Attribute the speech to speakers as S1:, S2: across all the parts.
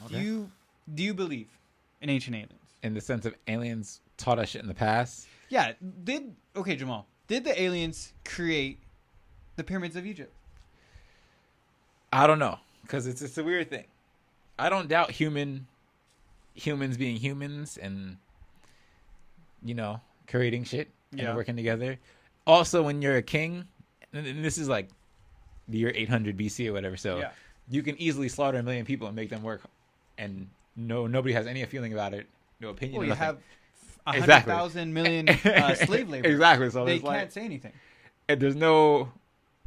S1: Okay.
S2: Do you believe in ancient aliens?
S1: In the sense of aliens taught us shit in the past.
S2: Yeah. Okay, Jamal? Did the aliens create the pyramids of Egypt?
S1: I don't know, because it's a weird thing. I don't doubt humans being humans and creating shit and working together. Also, when you're a king, and this is like the year 800 BC or whatever, so you can easily slaughter 1 million people and make them work, and nobody has any feeling about it, no opinion.
S2: Well, you
S1: nothing.
S2: have 100,000 million slave laborers.
S1: Exactly. So
S2: they can't say anything.
S1: And there's no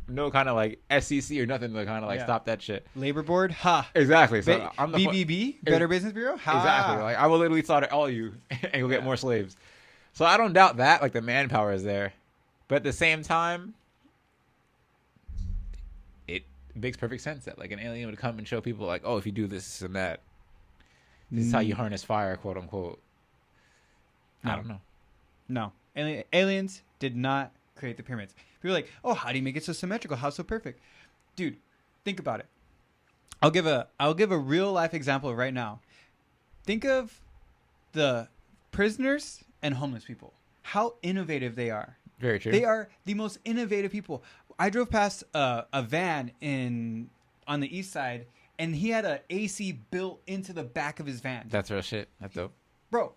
S1: kind of like SEC or nothing to kind of like stop that shit.
S2: Labor board, ha.
S1: Exactly. So I'm the
S2: BBB, Better Business Bureau, ha.
S1: Exactly. Like I will literally slaughter all of you and go get more slaves. So I don't doubt that. Like the manpower is there, but at the same time, it makes perfect sense that like an alien would come and show people like, oh, if you do this and that, this is how you harness fire, quote unquote.
S2: No.
S1: I don't know.
S2: No, aliens did not create the pyramids. People are like, oh, how do you make it so symmetrical? How so perfect? Dude, think about it. I'll give a real life example right now. Think of the prisoners and homeless people. How innovative they are.
S1: Very true.
S2: They are the most innovative people. I drove past a van on the east side, and he had an AC built into the back of his van.
S1: That's real shit. That's dope.
S2: Bro,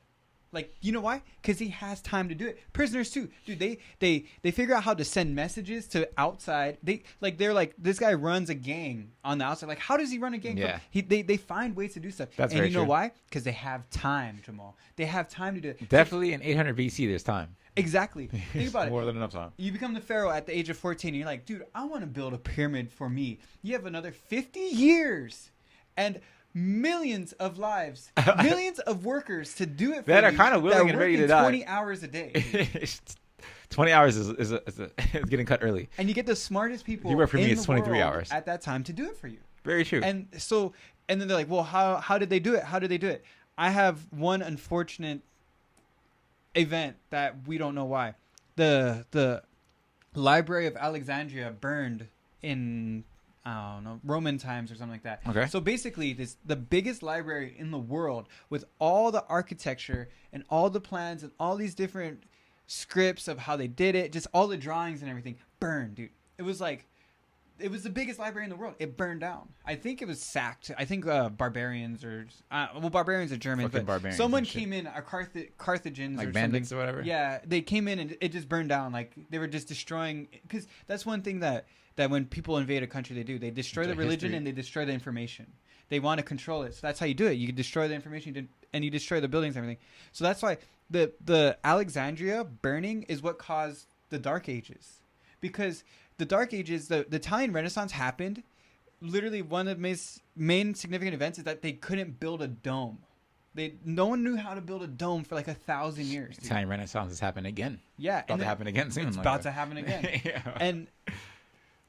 S2: like, you know why? Because he has time to do it. Prisoners too, dude. They figure out how to send messages to outside. They're like, this guy runs a gang on the outside. Like, how does he run a gang?
S1: Yeah.
S2: They find ways to do stuff.
S1: That's
S2: and
S1: very
S2: you know
S1: true.
S2: why? Because they have time, Jamal. They have time to do it.
S1: Definitely in 800 BC, there's time.
S2: Exactly. Think about it.
S1: More than enough time.
S2: You become the pharaoh at the age of 14, and you're like, dude, I want to build a pyramid for me. You have another 50 years and millions of lives, millions of workers to do it for
S1: That
S2: you.
S1: are kind of willing and ready to die.
S2: 20 hours a day.
S1: 20 hours is getting cut early.
S2: And you get the smartest people
S1: You work for me,
S2: in
S1: it's
S2: the
S1: 23
S2: world
S1: hours.
S2: at that time to do it for you.
S1: Very true.
S2: And then they're like, well, how did they do it? How did they do it? I have one unfortunate event that we don't know why. The Library of Alexandria burned in, I don't know, Roman times or something like that.
S1: Okay.
S2: So basically, the biggest library in the world with all the architecture and all the plans and all these different scripts of how they did it, just all the drawings and everything, burned, dude. It was the biggest library in the world. It burned down. I think it was sacked. I think barbarians barbarians are German,
S1: Fucking
S2: but
S1: barbarians
S2: someone
S1: and shit.
S2: came in, Carthagins
S1: Like
S2: or
S1: bandits
S2: something.
S1: or whatever?
S2: Yeah, they came in and it just burned down. Like they were just destroying, because that's one thing that when people invade a country, they destroy the religion
S1: history.
S2: and they destroy the information. They want to control it. So that's how you do it. You destroy the information and you destroy the buildings and everything. So that's why the Alexandria burning is what caused the Dark Ages. Because the Dark Ages, the Italian Renaissance happened. Literally, one of the main significant events is that they couldn't build a dome. No one knew how to build a dome for like 1,000 years. Dude.
S1: Italian Renaissance has happened again.
S2: Yeah,
S1: About to happen again soon.
S2: It's about to happen again.
S1: Yeah.
S2: And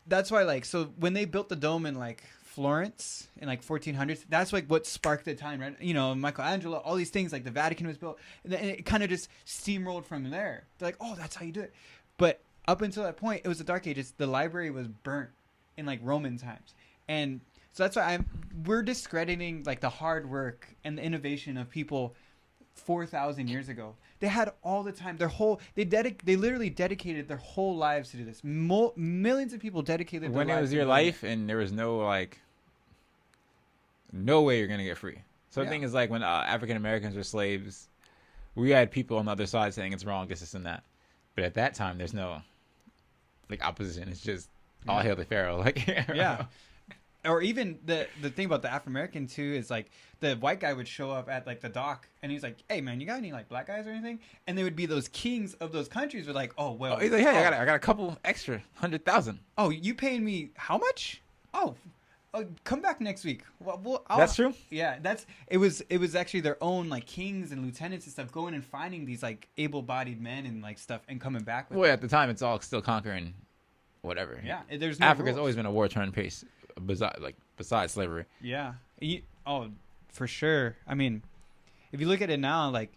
S2: that's why, so when they built the dome in like Florence in like 1400s, that's like what sparked the Italian, Michelangelo, all these things, like the Vatican was built, and then it kind of just steamrolled from there. They're like, oh, that's how you do it. But up until that point, it was the Dark Ages. The library was burnt in like Roman times, and so that's why we're discrediting like the hard work and the innovation of people 4,000 years ago. They had all the time. They literally dedicated their whole lives to do this. Millions of people dedicated their
S1: When
S2: lives
S1: it was
S2: to
S1: your
S2: doing
S1: life and there was no way you're going to get free. So the thing is, like, when African Americans were slaves, we had people on the other side saying it's wrong, this and that. But at that time, there's no opposition. It's just all hail the pharaoh.
S2: Yeah. Or even the thing about the African American too is like the white guy would show up at like the dock and he's like, hey man, you got any like black guys or anything? And they would be those kings of those countries were like, oh well.
S1: Oh, he's like, hey, I got a couple extra 100,000.
S2: Oh, you paying me how much? Oh, come back next week. Well,
S1: that's true.
S2: Yeah, it was actually their own like kings and lieutenants and stuff going and finding these like able-bodied men and like stuff and coming back with
S1: Well, at the time, it's all still conquering whatever.
S2: Yeah, there's no
S1: Africa's
S2: rules.
S1: always been a war-torn place, besides slavery.
S2: Yeah. For sure. I mean, if you look at it now, like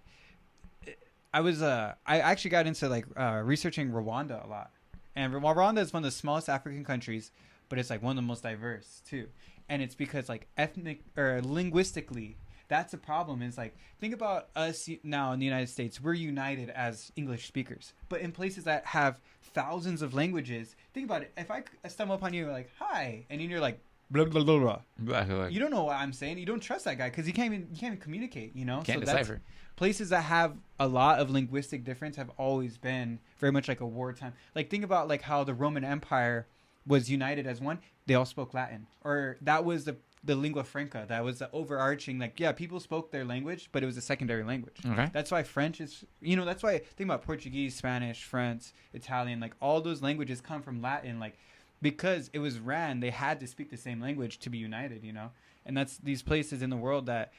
S2: I actually got into like researching Rwanda a lot, and Rwanda is one of the smallest African countries, but it's like one of the most diverse too. And it's because like ethnic or linguistically, that's the problem. Is like, think about us now in the United States. We're united as English speakers, but in places that have thousands of languages, think about it. If I stumble upon you like, hi, and then you're like, blah, blah, blah, blah. You don't know what I'm saying. You don't trust that guy because you can't even communicate, you know?
S1: Can't decipher.
S2: Places that have a lot of linguistic difference have always been very much like a wartime. Like, think about like how the Roman Empire was united as one. They all spoke Latin. Or that was the lingua franca. That was the overarching, like, yeah, people spoke their language, but it was a secondary language.
S1: Okay.
S2: That's why French is, you know, that's why think about Portuguese, Spanish, French, Italian, like all those languages come from Latin, like, because it was they had to speak the same language to be united, you know? And that's these places in the world that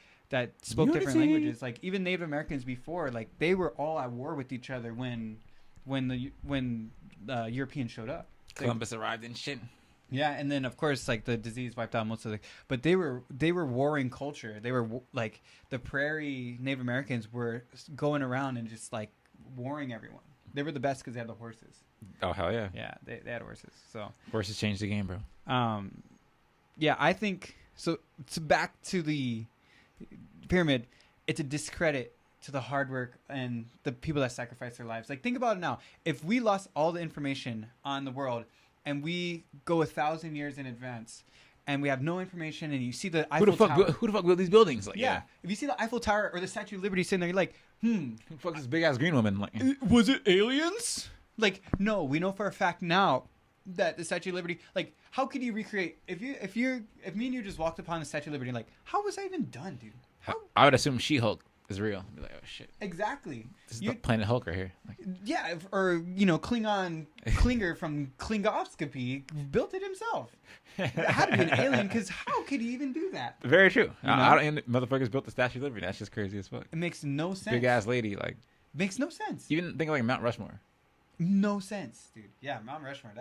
S2: spoke different languages. Like even Native Americans before, like they were all at war with each other when the Europeans showed up.
S1: Columbus arrived and shit.
S2: Yeah, and then of course like the disease wiped out most of but they were warring culture. They were like the prairie Native Americans were going around and just like warring everyone. They were the best because they had the horses.
S1: Oh hell yeah!
S2: Yeah, they had horses. So
S1: horses changed the game, bro.
S2: Yeah, I think so. Back to the pyramid, it's a discredit to the hard work and the people that sacrifice their lives. Like think about it now. If we lost all the information on the world and we go 1,000 years in advance and we have no information, and you see the Eiffel Tower.
S1: Who the fuck built these buildings? Like,
S2: yeah. If you see the Eiffel Tower or the Statue of Liberty sitting there, you're like, who
S1: the fuck is this big ass green woman? Like,
S2: was it aliens? Like, no, we know for a fact now that the Statue of Liberty, like, how could you recreate if me and you just walked upon the Statue of Liberty, like, how was that even done, dude?
S1: I would assume She-Hulk is real. I'd be like, oh shit.
S2: Exactly.
S1: This is the Planet Hulk right here. Like,
S2: yeah, or you know, Klinger from Klingoscopy built it himself. It had to be an alien, because how could he even do that?
S1: Very true. I don't. Motherfuckers built the Statue of Liberty. That's just crazy as fuck.
S2: It makes no sense.
S1: Big ass lady, like.
S2: Makes no sense.
S1: Even think of like Mount Rushmore.
S2: No sense, dude. Yeah, Mount Rushmore.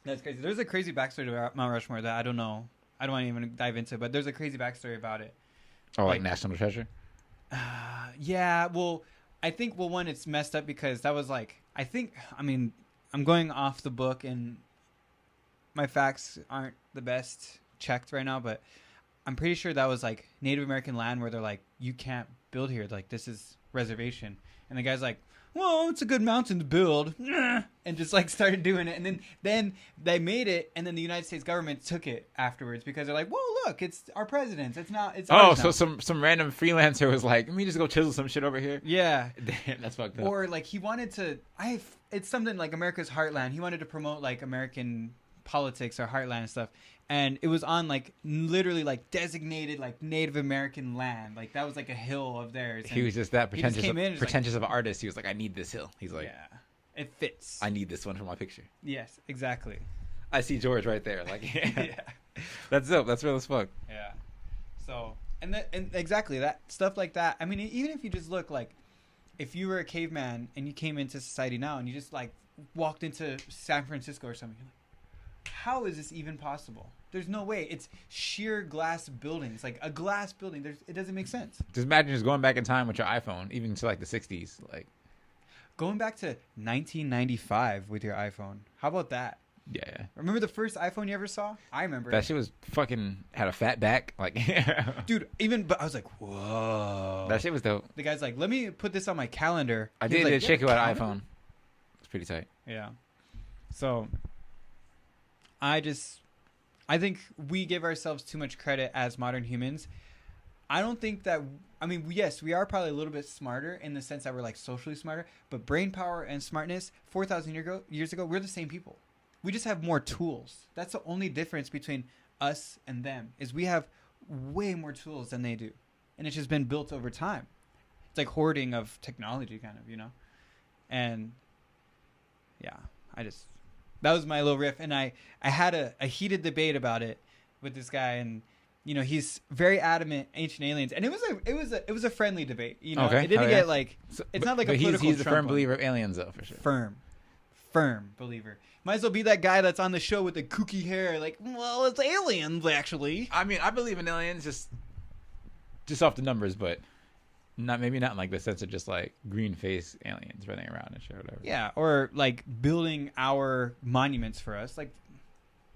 S2: That's crazy. There's a crazy backstory to Mount Rushmore that I don't know. I don't want to even dive into, but there's a crazy backstory about it.
S1: Oh, like National Treasure?
S2: Yeah. Well, I think one, it's messed up because that was like, I'm going off the book and my facts aren't the best checked right now, but I'm pretty sure that was like Native American land where they're like, you can't build here. Like, this is reservation. And the guy's like, well, it's a good mountain to build, and just like started doing it. And then they made it, and then the United States government took it afterwards because they're like, well, look, it's our president's. It's not. It's ours now.
S1: So some random freelancer was like, let me just go chisel some shit over here.
S2: Yeah,
S1: damn, that's fucked up.
S2: Or like he wanted to. It's something like America's Heartland. He wanted to promote like American politics or Heartland and stuff. And it was on like literally like designated like Native American land. Like that was like a hill of theirs.
S1: He was just that pretentious of an artist. He was like, I need this hill. He's like,
S2: yeah, it fits.
S1: I need this one for my picture.
S2: Yes, exactly.
S1: I see George right there. Like, yeah. That's dope. That's real as fuck.
S2: Yeah. So and exactly that stuff like that. I mean, even if you just look like, if you were a caveman and you came into society now and you just like walked into San Francisco or something, you're like, how is this even possible? There's no way. It's sheer glass buildings, like a glass building. It doesn't make sense.
S1: Just imagine just going back in time with your iPhone, even to like the 60s, like
S2: going back to 1995 with your iPhone. How about that?
S1: Yeah.
S2: Remember the first iPhone you ever saw? I remember.
S1: That shit was fucking had a fat back, like.
S2: Dude, but I was like, whoa.
S1: That shit was dope.
S2: The guy's like, let me put this on my calendar.
S1: I did check you out an iPhone. It's pretty tight.
S2: Yeah. So. I think we give ourselves too much credit as modern humans. I don't think that, yes, we are probably a little bit smarter in the sense that we're like socially smarter, but brain power and smartness, 4,000 years ago, we're the same people. We just have more tools. That's the only difference between us and them, is we have way more tools than they do. And it's just been built over time. It's like hoarding of technology kind of, you know? And yeah, that was my little riff, and I had a heated debate about it with this guy, and you know he's very adamant ancient aliens, and it was a friendly debate. You know,
S1: okay.
S2: It didn't get like it's not like a political.
S1: He's a firm believer of aliens, though, for sure.
S2: Firm believer. Might as well be that guy that's on the show with the kooky hair. Like, well, it's aliens actually.
S1: I mean, I believe in aliens just off the numbers, but. Maybe not in like the sense of just like green face aliens running around and shit or whatever.
S2: Yeah, or like building our monuments for us. Like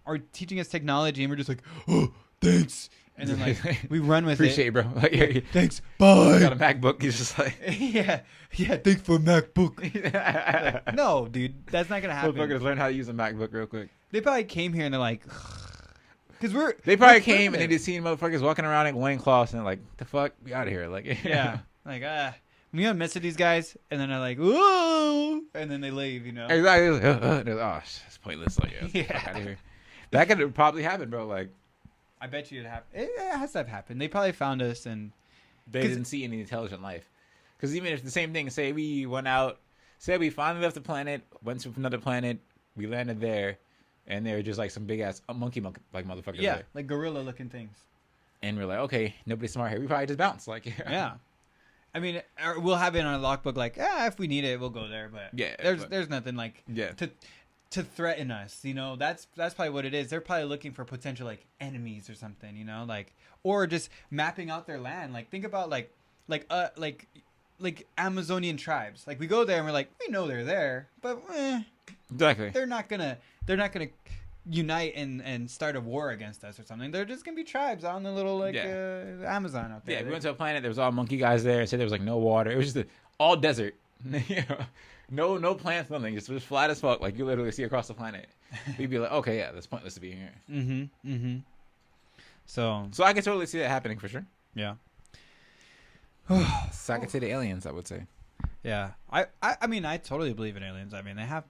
S2: are teaching us technology, and we're just like, oh, thanks. And then like we run with
S1: Appreciate
S2: it.
S1: Bro. Like,
S2: thanks. Bye.
S1: Got a MacBook. He's just like,
S2: yeah. Thanks for a MacBook. Like, no, dude, that's not gonna happen.
S1: Motherfuckers learn how to use a MacBook real quick.
S2: They probably came here and they're like, because
S1: They probably came and they just seen motherfuckers walking around in loincloths and like, the fuck, we out of here. Like,
S2: yeah, like we gonna mess with these guys, and then they're like, whoa, and then they leave.
S1: Exactly. Oh, it's pointless. Like, yeah, fuck out of here. That could probably happen, bro. Like.
S2: I bet you it happened. It has to have happened. They probably found us and
S1: they didn't see any intelligent life. Because even if the same thing, say we went out, say we finally left the planet, went to another planet, we landed there, and they were just like some big ass monkey like motherfuckers.
S2: Yeah,
S1: there.
S2: like gorilla looking things.
S1: And we're like, okay, nobody's smart here. We probably just bounce. Like,
S2: yeah. I mean, we'll have it on a logbook. Like, if we need it, we'll go there. But
S1: yeah,
S2: there's nothing like to threaten us, that's probably what it is. They're probably looking for potential like enemies or something, like, or just mapping out their land. Like, think about like Amazonian tribes. Like, we go there and we're like, we know they're there, but
S1: exactly,
S2: they're not gonna unite and start a war against us or something. They're just gonna be tribes on the little Amazon out there.
S1: Yeah, we went to a planet. There was all monkey guys there. Said there was like no water. It was just all desert. No plants, nothing. Just flat as fuck. Like, you literally see across the planet. We'd be like, okay, yeah, that's pointless to be here. So I can totally see that happening for sure.
S2: Yeah.
S1: So I could say the aliens, I would say.
S2: Yeah. I mean, I totally believe in aliens. I mean, they have.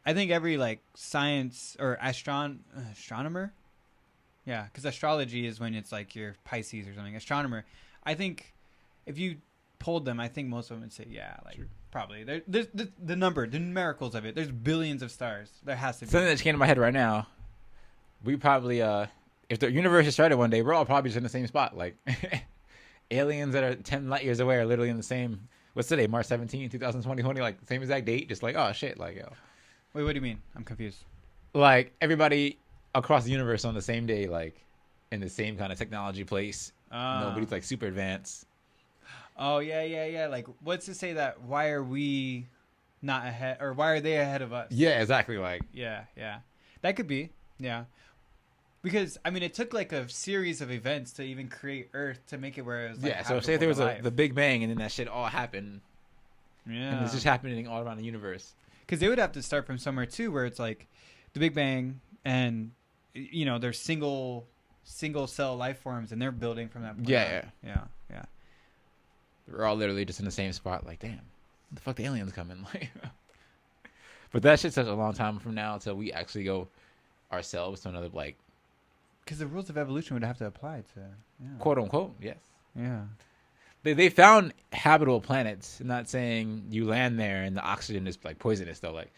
S2: I think every like science or astronomer. Yeah, because astrology is when it's like your Pisces or something. Astronomer. I think if you polled them, I think most of them would say, yeah, like. True. Probably. There's the numericals of it. There's billions of stars. There has to be.
S1: Something that just came to my head right now. We probably, if the universe is started one day, we're all probably just in the same spot. Like, aliens that are 10 light years away are literally in the same, what's today, March 17, 2020, like the same exact date. Just like, oh, shit. Like, yo.
S2: Wait, what do you mean? I'm confused. Like,
S1: everybody across the universe on the same day, like, in the same kind of technology place. Nobody's, like, super advanced.
S2: Oh, yeah. Like, what's to say that why are we not ahead, or why are they ahead of us?
S1: Yeah, exactly. Like,
S2: yeah. That could be, yeah. Because, I mean, it took, like, a series of events to even create Earth to make it where it was, like,
S1: yeah, so say there was the Big Bang, and then that shit all happened.
S2: Yeah.
S1: And it's just happening all around the universe.
S2: Because they would have to start from somewhere, too, where it's, like, the Big Bang, and, there's single cell life forms, and they're building from that point.
S1: Yeah.
S2: We're
S1: all literally just in the same spot. Like, damn, the fuck the aliens coming? Like, but that shit's such a long time from now until we actually go ourselves to another, like,
S2: because the rules of evolution would have to apply to
S1: quote unquote. Yes.
S2: Yeah.
S1: They found habitable planets. I'm not saying you land there and the oxygen is like poisonous though. Like,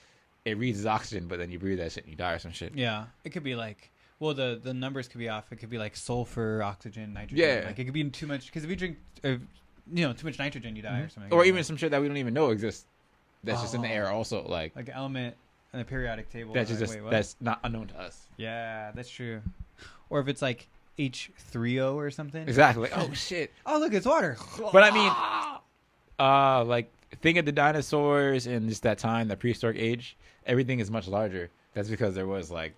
S1: it reads as oxygen, but then you breathe that shit and you die or some shit.
S2: Yeah. It could be like, well, the numbers could be off. It could be like sulfur, oxygen, nitrogen.
S1: Yeah.
S2: Like, it could be too much, because if you drink too much nitrogen, you die or something.
S1: Or even some shit that we don't even know exists. That's just in the air also. Like
S2: an element in the periodic table.
S1: That's just that's not unknown to us.
S2: Yeah, that's true. Or if it's like H3O or something.
S1: Exactly. Like, oh shit.
S2: Oh, look, it's water.
S1: But I mean, like, think of the dinosaurs and just that time, the prehistoric age. Everything is much larger. That's because there was like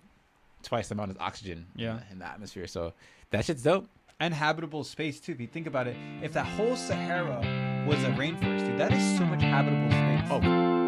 S1: twice the amount of oxygen in the atmosphere. So that shit's dope.
S2: And habitable space too. If you think about it, if that whole Sahara was a rainforest, dude, that is so much habitable space.
S1: Oh.